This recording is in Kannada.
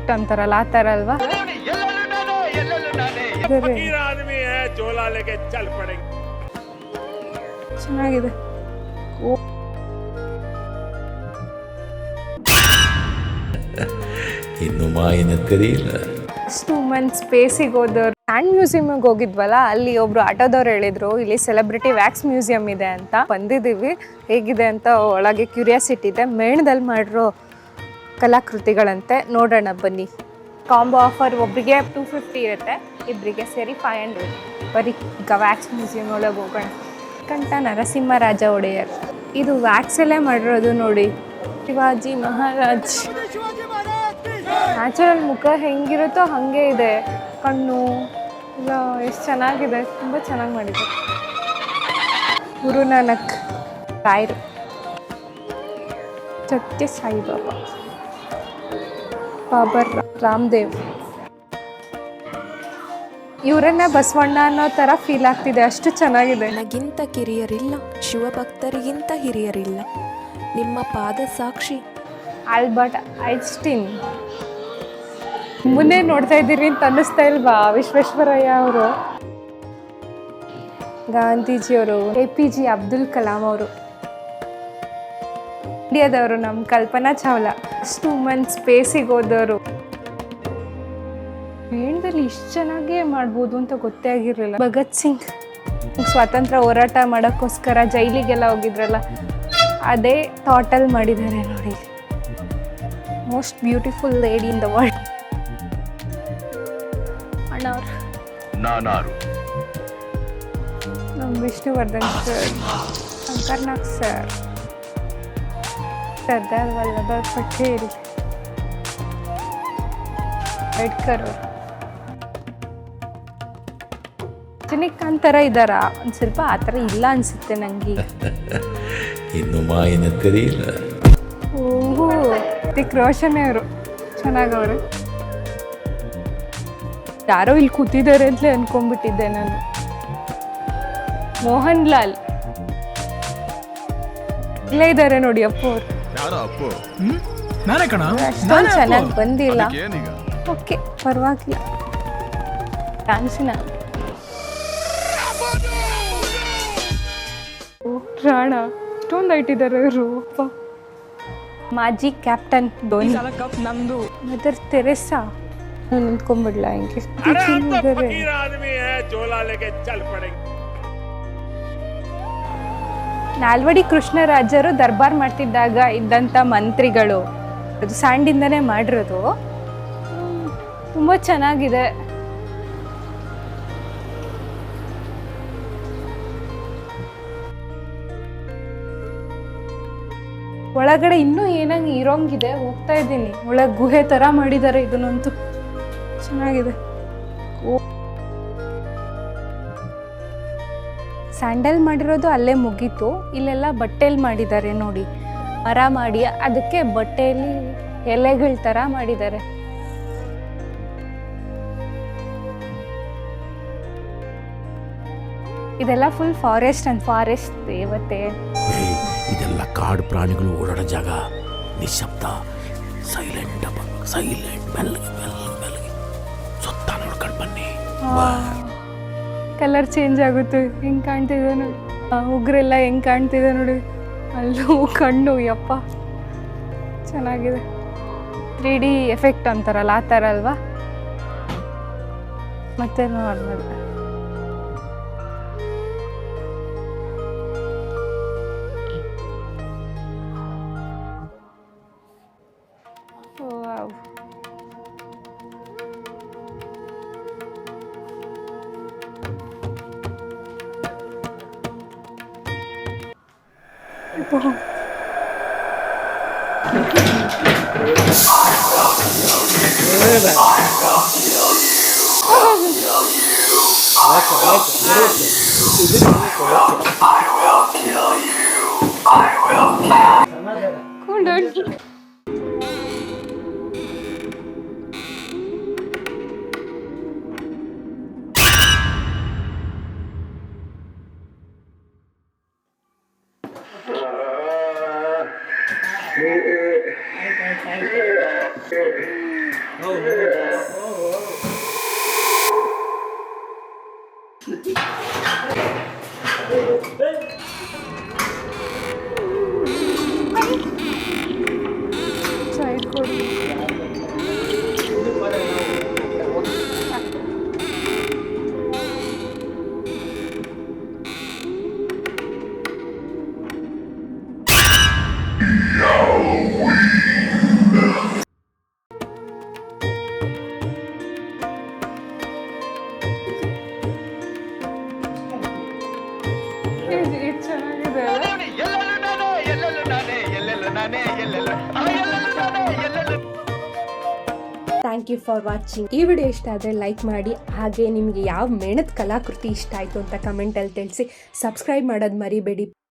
ಎಫೆಕ್ಟ್ ಅಂತಾರಲ್ಲ ಆ ಥರ ಅಲ್ವಾ? ಚೆನ್ನಾಗಿದೆ. ಇನ್ನು ಮಾಯಿನ ಕರಿಯಿಲ್ಲ. 2 months ಸ್ಪೇಸಿಗೆ ಹೋದವ್ರು ಸ್ಯಾಂಡ್ ಮ್ಯೂಸಿಯಮ್ಗೆ ಹೋಗಿದ್ವಲ್ಲ, ಅಲ್ಲಿ ಒಬ್ರು ಆಟೋದವ್ರು ಹೇಳಿದ್ರು ಇಲ್ಲಿ ಸೆಲೆಬ್ರಿಟಿ ವ್ಯಾಕ್ಸ್ ಮ್ಯೂಸಿಯಂ ಇದೆ ಅಂತ. ಬಂದಿದ್ದೀವಿ, ಹೇಗಿದೆ ಅಂತ ಒಳಗೆ ಕ್ಯೂರಿಯಾಸಿಟಿ ಇದೆ. ಮೇಣದಲ್ಲಿ ಮಾಡಿರೋ ಕಲಾಕೃತಿಗಳಂತೆ, ನೋಡೋಣ ಬನ್ನಿ. ಕಾಂಬೋ ಆಫರ್ ಒಬ್ಬರಿಗೆ 250 ಇರುತ್ತೆ, ಇಬ್ಬರಿಗೆ ಸೇರಿ 500. ಬರೀ ಈಗ ವ್ಯಾಕ್ಸ್ ಮ್ಯೂಸಿಯಂ ಒಳಗೆ ಹೋಗೋಣ. ಕಂಠ ನರಸಿಂಹರಾಜ ಒಡೆಯರ್, ಇದು ವ್ಯಾಕ್ಸಲ್ಲೇ ಮಾಡಿರೋದು ನೋಡಿ. ಶಿವಾಜಿ ಮಹಾರಾಜ್ ನ್ಯಾಚುರಲ್ ಮುಖ ಹೆಂಗಿರುತ್ತೋ ಹಾಗೆ ಇದೆ. ಕಣ್ಣು ಎಲ್ಲ ಎಷ್ಟು ಚೆನ್ನಾಗಿದೆ, ತುಂಬ ಚೆನ್ನಾಗಿ ಮಾಡಿದ್ದಾರೆ. ಗುರು ನಾನಕ್, ರಾಯರು, ಸತ್ಯ ಸಾಯಿಬಾಬಾ, ಬಾಬರ್ ರಾಮದೇವ್. ಇವರನ್ನ ಬಸವಣ್ಣ ಅನ್ನೋ ಥರ ಫೀಲ್ ಆಗ್ತಿದೆ, ಅಷ್ಟು ಚೆನ್ನಾಗಿದೆ. ನನಗಿಂತ ಕಿರಿಯರಿಲ್ಲ, ಶಿವಭಕ್ತರಿಗಿಂತ ಹಿರಿಯರಿಲ್ಲ, ನಿಮ್ಮ ಪಾದ ಸಾಕ್ಷಿ. ಆಲ್ಬರ್ಟ್ ಐನ್ಸ್ಟೀನ್ ಮುಂದೆ ನೋಡ್ತಾ ಇದ್ದೀರಿ ಅಂತ ಅನ್ನಿಸ್ತಾ ಇಲ್ವಾ? ವಿಶ್ವೇಶ್ವರಯ್ಯ ಅವರು, ಗಾಂಧೀಜಿಯವರು, APJ ಅಬ್ದುಲ್ ಕಲಾಂ ಅವರು, ಇಂಡಿಯಾದವರು ನಮ್ಮ ಕಲ್ಪನಾ ಚಾವ್ಲಾ, 2 months ಸ್ಪೇಸಿಗೆ ಹೋದವರು. ಮೇಣದಲ್ಲಿ ಇಷ್ಟು ಚೆನ್ನಾಗೇ ಮಾಡ್ಬೋದು ಅಂತ ಗೊತ್ತೇ ಆಗಿರಲಿಲ್ಲ. ಭಗತ್ ಸಿಂಗ್ ಸ್ವಾತಂತ್ರ್ಯ ಹೋರಾಟ ಮಾಡೋಕ್ಕೋಸ್ಕರ ಜೈಲಿಗೆಲ್ಲ ಹೋಗಿದ್ರಲ್ಲ, ಅದೇ ಥಾಟಲ್ಲಿ ಮಾಡಿದ್ದಾರೆ ನೋಡಿ. Most beautiful lady in the world. ಅಣ್ಣವ್ರು ನಾನಾರು, ನಮ್ಮ ವಿಷ್ಣುವರ್ಧನ್ ಸರ್, ಶಂಕರ್ನಾಗ್ ಸರ್, ಸರ್ದಾರ್ ವಲ್ಲಭಾಯ್ ಪಟೇಲ್, ಅಂಬೇಡ್ಕರ್ ಅವರು. ರಜನಿಕಾಂತ್ ಥರ ಇದ್ದಾರಾ? ಒಂದು ಸ್ವಲ್ಪ ಆ ಥರ ಇಲ್ಲ ಅನಿಸುತ್ತೆ ನನಗೆ. ಇನ್ನು ಮಾಯಿನ ಕರಿಯಿಲ್ಲ. ಓಹೋ, ಋತಿಕ್ ರೋಷನ್ ಅವರು ಚೆನ್ನಾಗವರು. ಯಾರೋ ಇಲ್ಲಿ ಕೂತಿದ್ದಾರೆ ಅಂತಲೇ ಅನ್ಕೊಂಡ್ಬಿಟ್ಟಿದ್ದೆ ನಾನು. ಮೋಹನ್ ಲಾಲ್ ಇಲ್ಲೇ ಇದ್ದಾರೆ ನೋಡಿ. ಅಪ್ಪು ಅವರು ಅಷ್ಟೊಂದು ಚೆನ್ನಾಗಿ ಬಂದಿಲ್ಲ. ಓಕೆ, ಪರವಾಗಿಲ್ಲ. ಡ್ಯಾನ್ಸಿನ ರಾಣ ಇಷ್ಟೊಂದು ಇಟ್ಟಿದ್ದಾರೆ ಇವರು. ಮಾಜಿ ಕ್ಯಾಪ್ಟನ್ ಧೋನಿ, ನಮ್ದು ಮದರ್ ತೆರೆಸಾ. ನಿಂತ್ಕೊಂಡ್ಬಿಡ್ಲಾ ಹಿಂಗೆ? ನಾಲ್ವಡಿ ಕೃಷ್ಣರಾಜರು ದರ್ಬಾರ್ ಮಾಡ್ತಿದ್ದಾಗ ಇದ್ದಂಥ ಮಂತ್ರಿಗಳು, ಅದು ಸ್ಯಾಂಡಿಂದನೇ ಮಾಡಿರೋದು. ತುಂಬ ಚೆನ್ನಾಗಿದೆ. ಒಳಗಡೆ ಇನ್ನೂ ಏನಂಗೆ ಇರೋಂಗಿದೆ. ಹೋಗ್ತಾ ಇದ್ದೀನಿ, ಒಳಗೆ ಗುಹೆ ಥರ ಮಾಡಿದ್ದಾರೆ. ಇದನ್ನಂತೂ ಚೆನ್ನಾಗಿದೆ. ಸ್ಯಾಂಡಲ್ ಮಾಡಿರೋದು ಅಲ್ಲೇ ಮುಗೀತು. ಇಲ್ಲೆಲ್ಲ ಬಟ್ಟೆಯಲ್ಲಿ ಮಾಡಿದ್ದಾರೆ ನೋಡಿ, ಮರ ಮಾಡಿ ಅದಕ್ಕೆ ಬಟ್ಟೆಯಲ್ಲಿ ಎಲೆಗಳ ಥರ ಮಾಡಿದ್ದಾರೆ. ಇದೆಲ್ಲ ಫುಲ್ ಫಾರೆಸ್ಟ್ ಅಂಡ್ ಫಾರೆಸ್ಟ್ ದೇವತೆ. ಇದೆಲ್ಲ ಕಾಡು ಪ್ರಾಣಿಗಳು ಓಡಾಡೋ ಜಾಗ. ನಿಶಬ್ದ, ಸೈಲೆಂಟ್, ಸೈಲೆಂಟ್, ಮೆಲ್ಲಗೆ ಮೆಲ್ಲಗೆ ಮೆಲ್ಲಗೆ ಸುತ್ತ ನೋಡ್ಕೊಂಡು ಬನ್ನಿ. ಕಲರ್ ಚೇಂಜ್ ಆಗುತ್ತೆ. ಹೆಂಗೆ ಕಾಣ್ತಿದೆ ನೋಡಿ, ಉಗ್ರೆಲ್ಲ ಹೆಂಗೆ ಕಾಣ್ತಿದೆ ನೋಡಿ. ಅಲ್ಲೂ ಕಣ್ಣು, ಯಪ್ಪ ಚೆನ್ನಾಗಿದೆ. 3D ಎಫೆಕ್ಟ್ ಅಂತಾರಲ್ಲ ಆ ಥರ ಅಲ್ವಾ? ಮತ್ತೆ ನಾರ್ಮಲ್. ವಾವ್, ಸೈಡ್ ಕೊಡಿ. ಇದು ಚೆನ್ನಾಗಿದೆ ಅಲ್ಲ? Thank you for watching. ಈ ವಿಡಿಯೋ ಇಷ್ಟ ಆದರೆ ಲೈಕ್ ಮಾಡಿ, ಹಾಗೆ ನಿಮಗೆ ಯಾವ ಮೇಣದ ಕಲಾಕೃತಿ ಇಷ್ಟ ಆಯಿತು ಅಂತ ಕಮೆಂಟಲ್ಲಿ ತಿಳಿಸಿ. ಸಬ್ಸ್ಕ್ರೈಬ್ ಮಾಡೋದು ಮರಿಬೇಡಿ.